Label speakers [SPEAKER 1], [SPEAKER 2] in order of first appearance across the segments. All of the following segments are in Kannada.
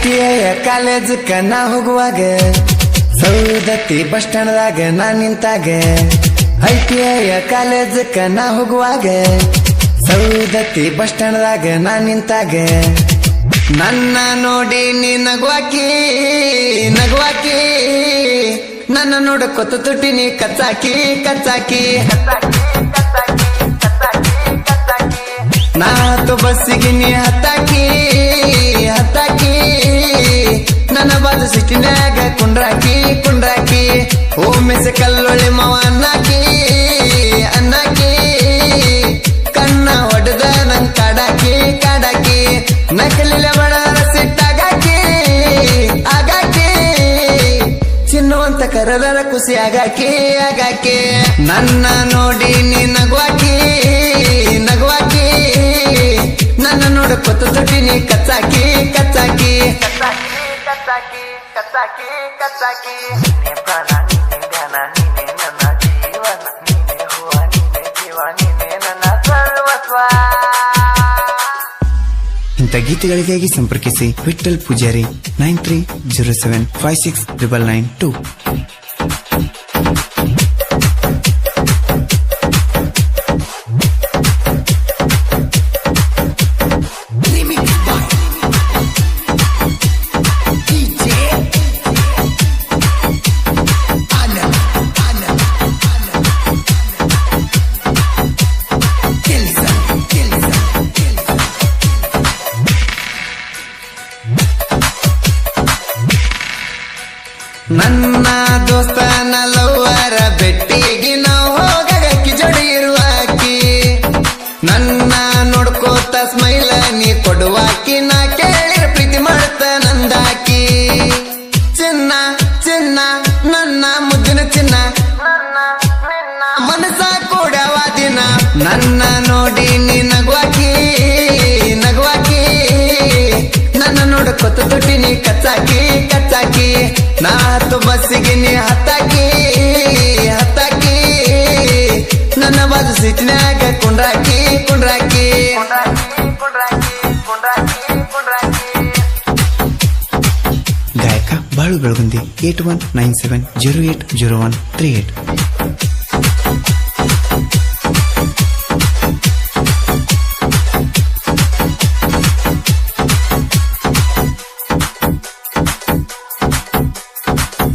[SPEAKER 1] ಐಟಿಐ ಕಾಲೇಜಕ್ಕ ನಾ ಹೋಗುವಾಗ ಸೌದತ್ತಿ ಬಸ್ ಸ್ಟ್ಯಾಂಡ್ದಾಗ ನಾ ನಿಂತಾಗ ಐಟಿಐ ಕಾಲೇಜಕ್ಕ ನಾ ಹೋಗುವಾಗ ಸೌದತ್ತಿ ಬಸ್ ಸ್ಟ್ಯಾಂಡ್ದಾಗ ನಾ ನಿಂತಾಗ ನನ್ನ ನೋಡಿ ನೀ ನಗುವಾಕಿ ನನ್ನ ನೋಡಕೊತ ತುಟಿನಿ ಕಚ್ಚಾಕಿ ನಾತು ಬಸ್ಸಿಗೆ ನೀ ಹತ್ತಾಕಿ ನನ್ನ ಬಾಜು ಸಿಟ್ಟಿನ್ಯಾಗ ಕುಂಡ್ರಾಕಿ ಓಮೆಸೆ ಕಲ್ಲೊಳ್ಳಿ ಮಾವ ಅನ್ನಕಿ ಕಣ್ಣ ಹೊಡೆದ ನನ್ ಕಾಡಾಕಿ ನಕಲಿಲೆ ಬಡರ ಸಿಟ್ಟಾಗಾಕಿ ಚಿನ್ನುವಂತ ಕರದರ ಖುಷಿ ಆಗಾಕಿ ನನ್ನ ನೋಡಿ ನೀ ನಗುವಾಕಿ ನನ್ನ ನೋಡಕೊತ ತುಟಿನಿ ಕಚ್ಚಾಕಿ ನೀನೆ ಪ್ರಾಣ ನೀನೆ ಧ್ಯಾನ ನೀನೆ ನನ್ನ ಜೀವನ ನೀನೆ ಹೂವ ನೀನೆ ಜೀವ ನೀನೆ ನನ್ನ ಸರ್ವಸ್ವ. ಇಂಥ ಗೀತೆಗಳಿಗಾಗಿ ಸಂಪರ್ಕಿಸಿ ವಿಠ್ಠಲ್ ಪೂಜಾರಿ 9307569992. ನನ್ನ ದೋಸ್ತನ ಲವ್ವರ ಬೆಟ್ಟಿಗೆ ನಾವು ಹೋಗಕ್ಕೆ ಜೋಡಿ ಇರುವಾಕಿ ನನ್ನ ನೋಡ್ಕೋತ ಸ್ಮೈಲ ನೀ ಕೊಡುವಾಕಿ ನಾ ಕೇಳಿರ ಪ್ರೀತಿ ಮಾಡ್ತ ನಂದಾಕಿ ಚಿನ್ನ ನನ್ನ ಮುದ್ದಿನ ಚಿನ್ನ ಮನಸ ಕೂಡವ ದಿನ ನನ್ನ ನೋಡಿ ನೀ ನಗುವಾಕಿ ನನ್ನ ನೋಡ್ಕೋತ ತುಟಿನಿ ಕಚ್ಚಾಕಿ ನಾತು ಬಸ್ಸಿಗೆ ನೀ ಹತ್ತಾಕಿ ನನ್ನ ಬಾಜು ಸಿಟ್ಟಿನ್ಯಾಗ ಕುಂಡ್ರಾಕಿ ಗಾಯಕ ಬಾಳು ಬೆಳಗುಂದಿ 8197080138.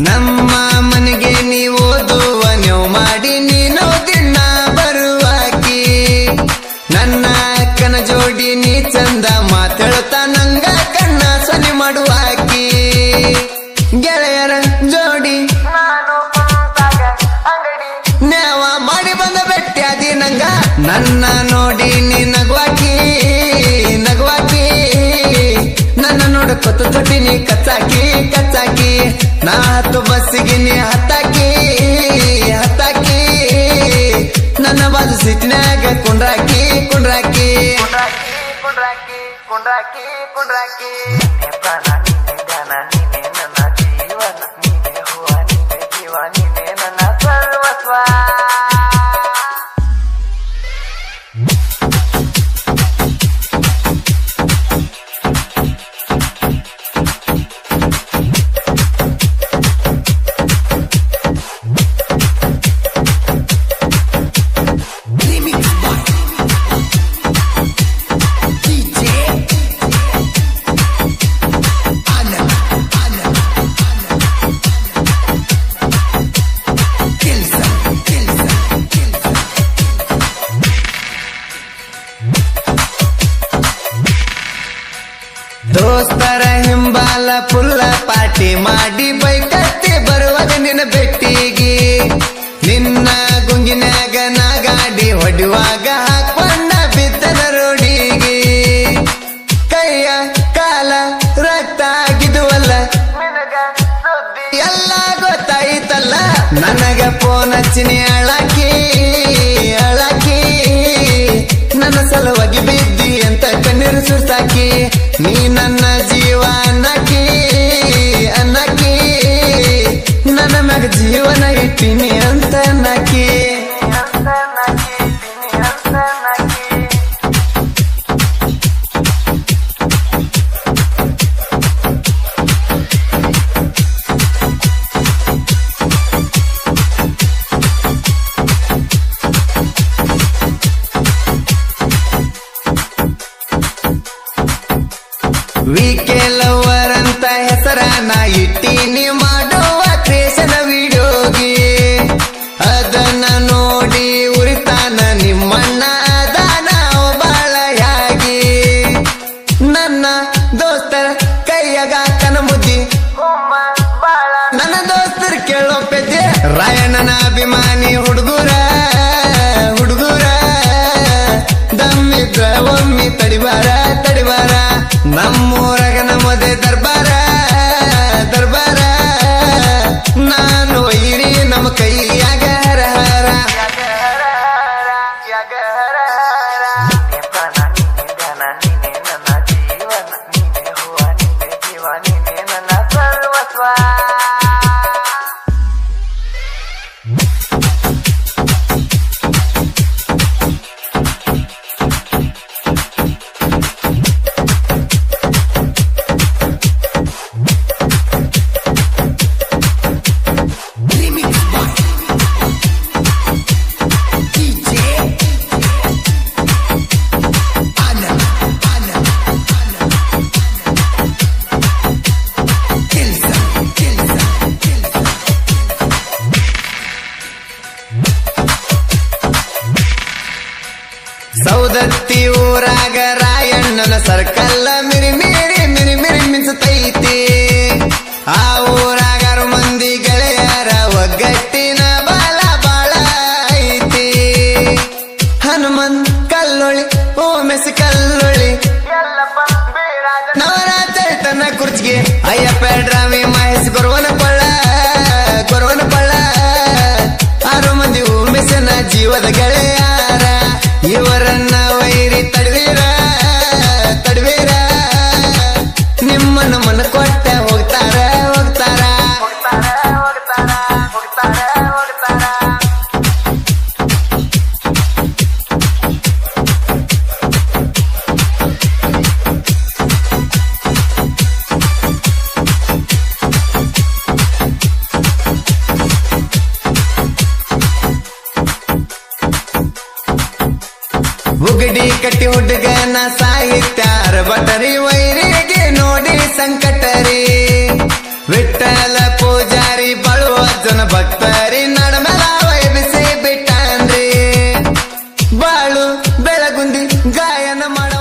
[SPEAKER 1] ನಮ್ಮ ಮನೆಗೆ ನೀವು ಓದುವ ನೀವು ಮಾಡಿ ನೀನು ದಿನ ಬರುವಾಕಿ ನನ್ನ ಅಕ್ಕನ ಜೋಡಿ ನೀ ಚಂದ ಮಾತಾಡುತ್ತಾ ನಂಗ ಕಣ್ಣ ಸೊನೆ ಮಾಡುವಾಕಿ ಗೆಳೆಯರ ಜೋಡಿ ನ್ಯಾವ ಮಾಡಿ ಬಂದ ಬೆಟ್ಟ್ಯಾದಿ ನಂಗ ನನ್ನ ನೋಡಿ ನೀ ನಗುವಾಕಿ ನನ್ನ ನೋಡಕೊತ ತುಟಿನಿ ಕಚ್ಚಾಕಿ ನಾತು ಬಸ್ಸಿಗೆ ನೀ ಹತ್ತಾಕಿ ನನ್ನ ಬಾಜು ಸಿಟ್ಟಿನ್ಯಾಗ ಕುಂಡ್ರಾಕಿ ನೀನೆ ಪ್ರಾಣ ನೀನೆ ಧ್ಯಾನ ನೀನೆ ನನ್ನ ಜೀವನ ನೀನೆ ಹೂವ ನೀನೆ ಜೀವ ನೀನೆ ನನ್ನ ಸರ್ವಸ್ವ. ದೋಸ್ತರ ಹಿಂಬಾಲ ಪುಲ್ಲ ಪಾಟಿ ಮಾಡಿ ಬೈಕತ್ತಿ ಬರುವಾಗ ನಿನ್ನ ಬೆಟ್ಟಿಗೆ ನಿನ್ನ ಗುಂಗಿನ್ಯಾಗ ನಾ ಗಾಡಿ ಹೊಡಿವಾಗ ಹಾಕೊಂಡ ಬಿದ್ದನ ರೋಡಿಗೆ ಕೈಯ ಕಾಲ ರಕ್ತ ಆಗಿದುವಲ್ಲ ಎಲ್ಲ ಗೊತ್ತಾಯ್ತಲ್ಲ ನನಗ ಫೋನ್ ಹಚ್ಚಿನಿ ಅಳಕಿ ನನ್ನ ಸಲುವಾಗಿ ಬಿದ್ದಿ ಅಂತ ಕಣ್ಣೀರು ಸುರ್ಸಾಕಿ ನೀ ನನ್ನ ಜೀವ ಅನ್ನಕಿ ನನ್ನ ಮ್ಯಾಗ ಜೀವನ ಇಟ್ಟಿನಿ ಅಂತ ಅನ್ನಕಿ
[SPEAKER 2] ರಾಯಣ್ಣನ ಅಭಿಮಾನಿ ಹುಡುಗರ ಹುಡುಗರ ದಮ್ಮಿದ್ರ ಒಮ್ಮಿ ತಡಿವಾರ ತಡಿವಾರ ನಮ್ಮೂರಾಗ ನಮ್ಮದೇ ದರ್ಬಾರ ದರ್ಬಾರ ನಾನು ಒಯ್ಯಿರಿ ನಮ್ಮ ಕೈಯಾಗ ಹರ ಹರ
[SPEAKER 1] ನೀನೆ ನನ್ನ ಜೀವನ ನೀನೆ ಹೂವ ನೀನೆ ಜೀವ ನೀನೆ ನನ್ನ ಸರ್ವಸ್ವ
[SPEAKER 2] ಸೌದತ್ತಿ ಊರಾಗ ರಾಯಣ್ಣನ ಸರ್ಕಲ್ಲ ಮಿರಿ ಮಿರಿ ಮಿರಿ ಮಿರಿ ಮಿಂಚತೈತಿ ಆ ಊರಾಗಾರು ಮಂದಿ ಗೆಳೆಯರ ಒಗ್ಗಟ್ಟಿನ ಬಾಳ ಬಾಳ ಐತಿ ಹನುಮನ್ ಕಲ್ಲೊಳಿ ಓಮೆಸಿ ಕಲ್ಲೊಳಿ ನವರ ಚೈತನ್ಯ ಕುರ್ಚಿಗೆ ಅಯ್ಯಪ್ಪ ಡ್ರಾಮಿ ಮಹೇಶ್ ಗೊರವನ ಕೊಳ್ಳ ಆರು ಮಂದಿ ಓಮೆಸನ ಜೀವದ ಗೆಳೆಯಾರ ಇವರನ್ನ ವೈರಿ ತಡವೀರ ತಡವೀರ ನಿಮ್ಮನ್ನ ಮನ ಕೊಟ್ಟ ಹೋಗ್ತಾರ ಹೋಗ್ತಾರ ಬುಗಡಿ ಕಟ್ಟಿ ಹುಡುಗನ ಸಾಹಿತ್ಯಾರ ಬಟರಿ ವೈರಿಗೆ ನೋಡಿ ಸಂಕಟರಿ ವಿಠಲ ಪೂಜಾರಿ ಬಳುವ ಜನ ಭಕ್ತರಿ ನಡಮಲ ವೈಬಿಸಿ ಬಿಟ್ಟಾನ್ರಿ ಬಾಳು ಬೆಳಗುಂದಿ ಗಾಯನ ಮಾಡ